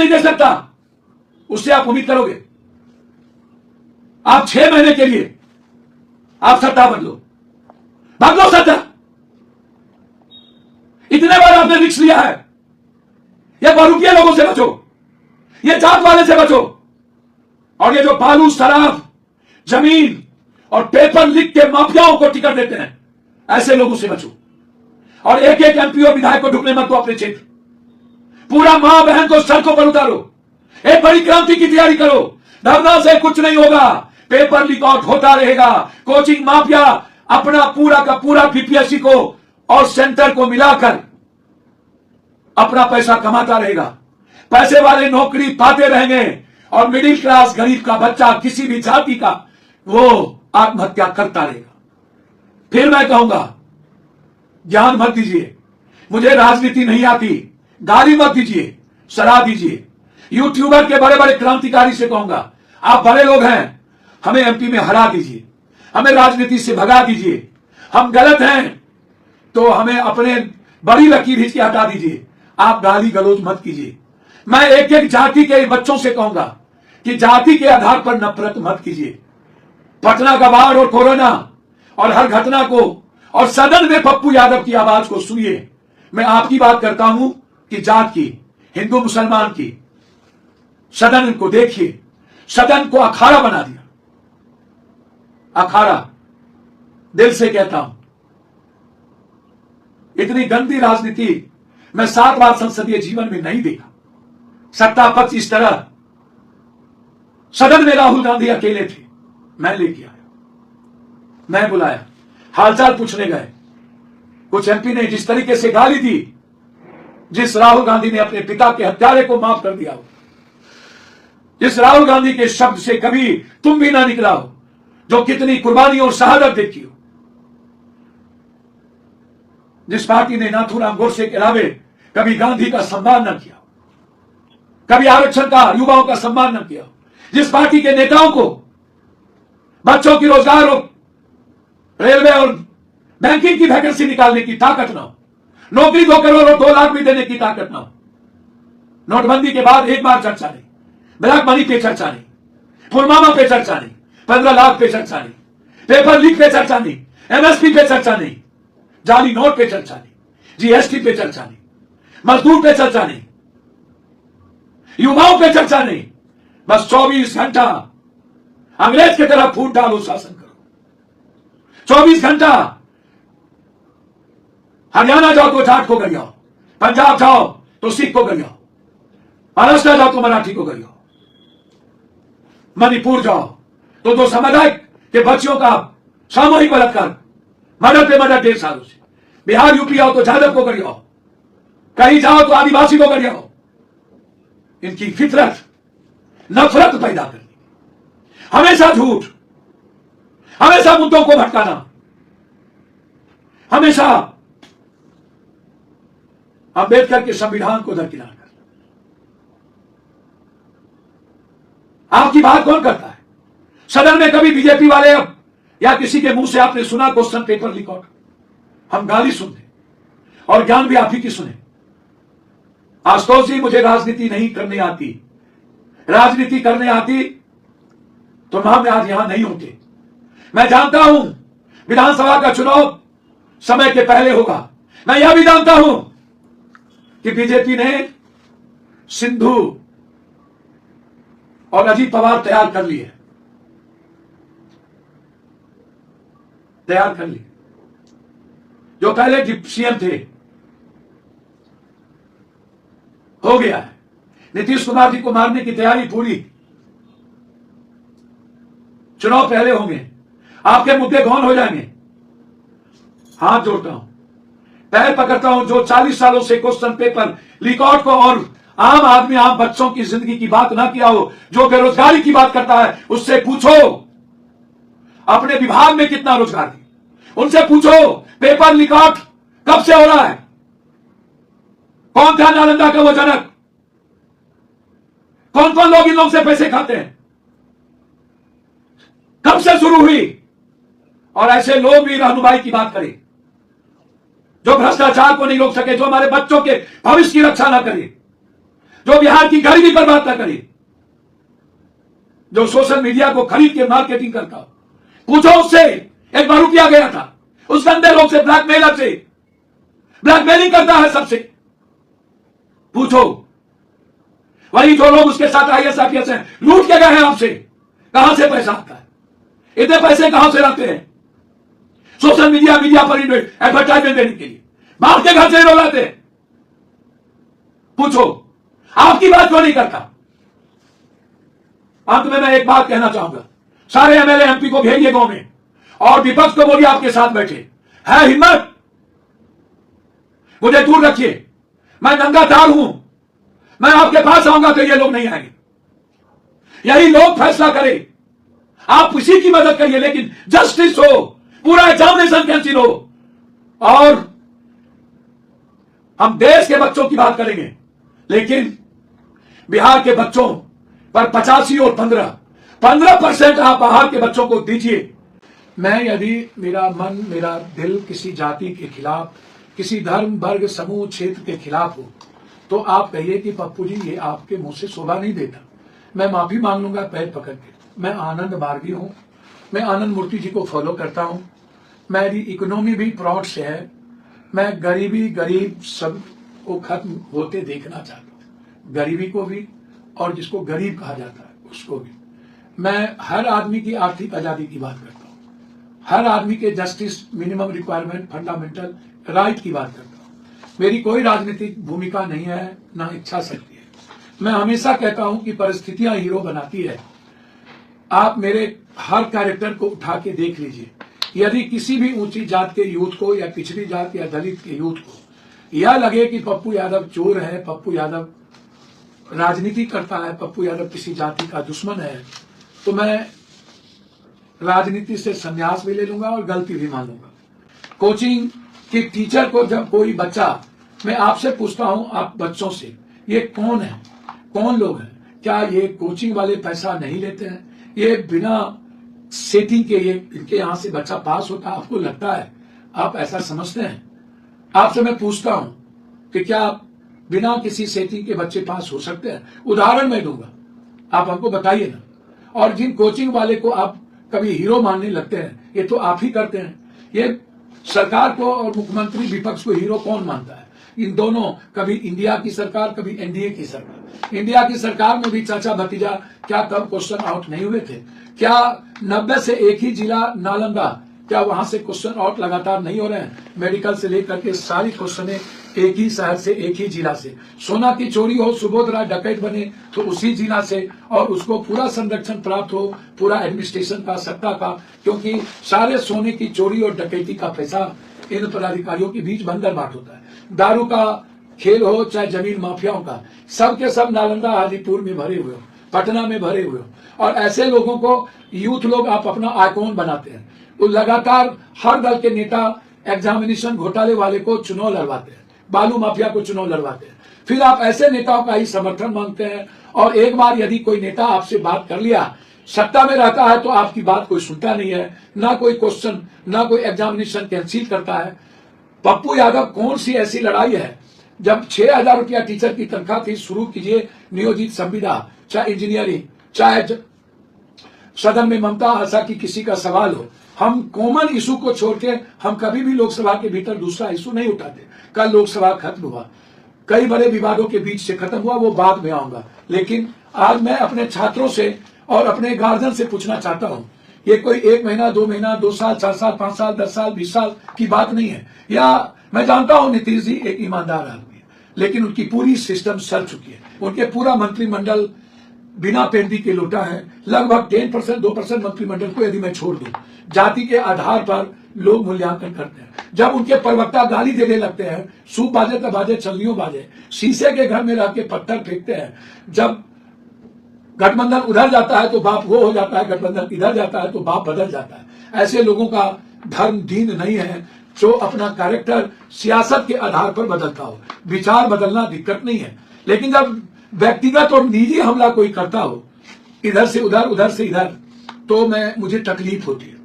नहीं दे सकता, उससे आप उम्मीद करोगे? आप 6 महीने के लिए आप सत्ता बदलो सत्ता। इतने बार आपने रिस्क लिया है। ये बहुरुपये लोगों से बचो, ये जात वाले से बचो, और ये जो बालू, शराब, जमीन और पेपर लीक के माफियाओं को टिकट देते हैं, ऐसे लोगों से बचो। और एक एक एमपी और विधायक को ढुकने मत दो अपने क्षेत्र। पूरा मां बहन को सड़कों पर उतारो, एक बड़ी क्रांति की तैयारी करो। धरना से कुछ नहीं होगा, पेपर लीक आउट होता रहेगा। कोचिंग माफिया अपना पूरा का पूरा बीपीएससी को और सेंटर को मिलाकर अपना पैसा कमाता रहेगा। पैसे वाले नौकरी पाते रहेंगे और मिडिल क्लास गरीब का बच्चा किसी भी जाति का वो आत्महत्या करता रहेगा। फिर मैं कहूंगा, ज्ञान मत दीजिए, मुझे राजनीति नहीं आती, गाली मत दीजिए, सलाह दीजिए। यूट्यूबर के बड़े बड़े क्रांतिकारी से कहूंगा, आप बड़े लोग हैं, हमें एमपी में हरा दीजिए, हमें राजनीति से भगा दीजिए। हम गलत हैं तो हमें अपने बड़ी लकीर हिचकी हटा दीजिए। आप गाली गलौज मत कीजिए। मैं एक एक जाति के बच्चों से कहूंगा कि जाति के आधार पर नफरत मत कीजिए। पटना का बाढ़ और कोरोना और हर घटना को और सदन में पप्पू यादव की आवाज को सुनिए। मैं आपकी बात करता हूं कि जात की, हिंदू मुसलमान की। सदन को देखिए, सदन को अखाड़ा बना दिया, अखाड़ा। दिल से कहता हूं, इतनी गंदी राजनीति मैं 7 बार संसदीय जीवन में नहीं देखा। सत्ता पक्ष इस तरह, सदन में राहुल गांधी अकेले थे, मैं लेके आया, मैं बुलाया, हालचाल पूछने गए। कुछ एमपी ने जिस तरीके से गाली दी, जिस राहुल गांधी ने अपने पिता के हत्यारे को माफ कर दिया हो, जिस राहुल गांधी के शब्द से कभी तुम भी ना निकला हो, जो कितनी कुर्बानी और शहादत देखी हो, जिस पार्टी ने नाथूराम गोडसे के अलावे कभी गांधी का सम्मान न किया, कभी आरक्षण का, युवाओं का सम्मान न किया, जिस पार्टी के नेताओं को बच्चों की रोजगार और रेलवे और बैंकिंग की वैकेंसी निकालने की ताकत ना हो, नौकरी 2 करोड़ और 2 लाख भी देने की ताकत ना हो। नोटबंदी के बाद एक बार चर्चा नहीं, ब्लैक मनी पे चर्चा नहीं, पुलवामा पे चर्चा नहीं, 15 लाख पे चर्चा नहीं, पेपर लीक पे चर्चा नहीं, एमएसपी पे चर्चा नहीं, जाली नोट पे चर्चा नहीं, जीएसटी पे चर्चा नहीं, मजदूर पे चर्चा नहीं, युवाओं पे चर्चा नहीं। बस 24 घंटा अंग्रेज की तरह फूट डालो, शासन करो। 24 घंटा हरियाणा जाओ तो जाट को गरियाओ, पंजाब जाओ तो सिख को गरियाओ, महाराष्ट्र जाओ तो मराठी को गरियाओ, मणिपुर जाओ तो 2 समुदाय के बच्चियों का सामूहिक बलात्कार, मर्डर पे मर्डर 1.5 सालों से। बिहार यूपी आओ तो जादव को गरियाओ, कहीं जाओ तो आदिवासी को गरियाओ। इनकी फितरत नफरत पैदा करनी, हमेशा झूठ, हमेशा मुद्दों को भटकाना, हमेशा अंबेडकर के संविधान को दरकिनार करना। आपकी बात कौन करता है? सदन में कभी बीजेपी वाले अब या किसी के मुंह से आपने सुना क्वेश्चन पेपर लीक आउट? हम गाली सुनते और ज्ञान भी आप ही की सुने। आशुतोष जी, मुझे राजनीति नहीं करने आती, राजनीति करने आती तो हम आज यहां नहीं होते। मैं जानता हूं विधानसभा का चुनाव समय के पहले होगा। मैं यह भी जानता हूं कि बीजेपी ने सिंधु और अजीत पवार तैयार कर लिए, तैयार कर लिए, जो पहले डिप्टी सीएम थे। हो गया है, नीतीश कुमार जी को मारने की तैयारी पूरी। चुनाव पहले होंगे, आपके मुद्दे गौन हो जाएंगे। हाथ जोड़ता हूं, पैर पकड़ता हूं, जो 40 सालों से क्वेश्चन पेपर लीक आउट को और आम आदमी, आम बच्चों की जिंदगी की बात ना किया हो, जो बेरोजगारी की बात करता है, उससे पूछो अपने विभाग में कितना रोजगार है। उनसे पूछो पेपर लीक आउट कब से हो रहा है, कौन था नालंदा का वो जनक, कौन कौन लोग इन लोगों से पैसे खाते हैं, कब से शुरू हुई। और ऐसे लोग भी रहनुमाई की बात करें जो भ्रष्टाचार को नहीं रोक सके, जो हमारे बच्चों के भविष्य की रक्षा ना करे। जो बिहार की गरीबी बर्बाद ना करे, जो सोशल मीडिया को खरीद के मार्केटिंग करता हो। पूछो उससे, एक बार रुपया गया था उस गंदे लोग से, ब्लैकमेलर से, ब्लैकमेलिंग करता है सबसे। पूछो, वही जो लोग उसके साथ आईएएस आईपीएस हैं, लूट के गए हैं आपसे। कहां से पैसा आता है? इतने पैसे कहां से लाते हैं? सोशल मीडिया पर एडवर्टाइजमेंट देने के लिए बाहर के घर से लोग आते हैं। पूछो, आपकी बात क्यों नहीं करता? अंत में मैं एक बात कहना चाहूंगा, सारे एमएलए एमपी को भेजिए गांव में और विपक्ष को बोलिए आपके साथ बैठे। है हिम्मत, मुझे दूर रखिए, मैं नंगा तार हूं, मैं आपके पास आऊंगा तो ये लोग नहीं आएंगे। यही लोग फैसला करें, आप किसी की मदद करिए, लेकिन जस्टिस हो, पूरा एग्जामिनेशन कैंसिल हो। और हम देश के बच्चों की बात करेंगे, लेकिन बिहार के बच्चों पर 85 और 15% आप बाहर के बच्चों को दीजिए। मैं यदि मेरा मन, मेरा दिल किसी जाति के खिलाफ, किसी धर्म वर्ग समूह क्षेत्र के खिलाफ हो, तो आप कहिए कि पप्पू जी ये आपके मुंह से शोभा नहीं देता। मैं माफी मांग लूंगा पैर पकड़ के। मैं आनंद मार्गी हूं, मैं आनंद मूर्ति जी को फॉलो करता हूं। मेरी इकोनॉमी भी प्रॉड से है। मैं गरीब सब को खत्म होते देखना चाहता हूं, गरीबी को भी और जिसको गरीब कहा जाता है उसको भी। मैं हर आदमी की आर्थिक आजादी की बात करता हूं, हर आदमी के justice, minimum requirement, fundamental right की बात करता हूं। मेरी कोई राजनीतिक भूमिका नहीं है, ना इच्छा शक्ति है। मैं हमेशा कहता हूं कि परिस्थितियां हीरो बनाती है। आप मेरे हर कैरेक्टर को उठा के देख लीजिए। यदि किसी भी ऊंची जात के यूथ को या पिछड़ी जात या दलित के यूथ को यह लगे कि पप्पू यादव चोर है, पप्पू यादव राजनीति करता है, पप्पू यादव किसी जाति का दुश्मन है, तो मैं राजनीति से संन्यास भी ले लूंगा और गलती भी मान लूंगा। कोचिंग के टीचर को जब कोई बच्चा, मैं आपसे पूछता हूं, आप बच्चों से, ये कौन है, कौन लोग हैं? क्या ये कोचिंग वाले पैसा नहीं लेते हैं? ये बिना सेटिंग के ये इनके यहां से बच्चा पास होता है? आपको लगता है? आप ऐसा समझते हैं? आपसे मैं पूछता हूं कि क्या बिना किसी सेटिंग के बच्चे पास हो सकते हैं? उदाहरण मैं दूंगा, आप हमको बताइए ना। और जिन कोचिंग वाले को आप कभी हीरो मानने लगते हैं, ये तो आप ही करते हैं। ये सरकार को और मुख्यमंत्री विपक्ष को हीरो कौन मानता है? इन दोनों, कभी इंडिया की सरकार, कभी एनडीए की सरकार। इंडिया की सरकार में भी चाचा भतीजा क्या कब क्वेश्चन आउट नहीं हुए थे? क्या 90 से एक ही जिला नालंदा, क्या वहां से क्वेश्चन आउट लगातार नहीं हो रहे हैं? मेडिकल से लेकर के सारी क्वेश्चन एक ही शहर से, एक ही जिला से। सोना की चोरी हो, सुबोध राय डकैत बने तो उसी जिला से, और उसको पूरा संरक्षण प्राप्त हो, पूरा एडमिनिस्ट्रेशन का, सत्ता का, क्योंकि सारे सोने की चोरी और डकैती का पैसा इन पदाधिकारियों के बीच बंदर बाट होता है। दारू का खेल हो चाहे जमीन माफियाओं का, सब के सब नालंदा हाजीपुर में भरे हुए हो, पटना में भरे हुए हो। और ऐसे लोगों को यूथ लोग आप अपना आइकॉन बनाते हैं। वो लगातार हर दल के नेता एग्जामिनेशन घोटाले वाले को चुनाव लड़वाते हैं, बालू माफिया को चुनाव लड़वाते हैं। फिर आप ऐसे नेताओं का ही समर्थन मांगते हैं, और एक बार यदि कोई नेता आपसे बात कर लिया, सत्ता में रहता है, तो आपकी बात कोई सुनता नहीं है, ना कोई क्वेश्चन, ना कोई एग्जामिनेशन कैंसिल करता है। पप्पू यादव कौन सी ऐसी लड़ाई है? जब 6,000 रुपया टीचर की तनख्वाह थी, शुरू कीजिए नियोजित संविदा, चाहे इंजीनियरिंग, चाहे सदन में ममता आशा की किसी का सवाल हो, हम कॉमन इशू को छोड़ के हम कभी भी लोकसभा के भीतर दूसरा इशू नहीं उठाते। कल लोकसभा खत्म हुआ, कई बड़े विवादों के बीच से खत्म हुआ, वो बाद में आऊंगा। लेकिन आज मैं अपने छात्रों से और अपने गार्जियन से पूछना चाहता हूं, ये कोई 1 महीना, 2 महीना, 2 साल, 4 साल, 5 साल, 10 साल, 20 साल की बात नहीं है। या मैं जानता हूं नीतीश जी एक ईमानदार आदमी है, लेकिन उनकी पूरी सिस्टम सड़ चुकी है। उनके पूरा मंत्रिमंडल बिना पेंदी के लौटा है। लगभग 10%, 2% मंत्रिमंडल को यदि मैं छोड़ दूं, जाति के आधार पर लोग मूल्यांकन करते हैं। जब उनके प्रवक्ता गाली देने लगते हैं, सूप बाजे तो बाजे, चलनियों बाजे, शीशे के घर में रह के पत्थर फेंकते हैं। जब गठबंधन उधर जाता है तो बाप वो हो जाता है, गठबंधन इधर जाता है तो बाप बदल जाता है। ऐसे लोगों का धर्म दीन नहीं है, जो अपना कैरेक्टर सियासत के आधार पर बदलता हो। विचार बदलना दिक्कत नहीं है, लेकिन जब व्यक्तिगत और निजी हमला कोई करता हो, इधर से उधर, उधर से इधर, तो मुझे तकलीफ होती है।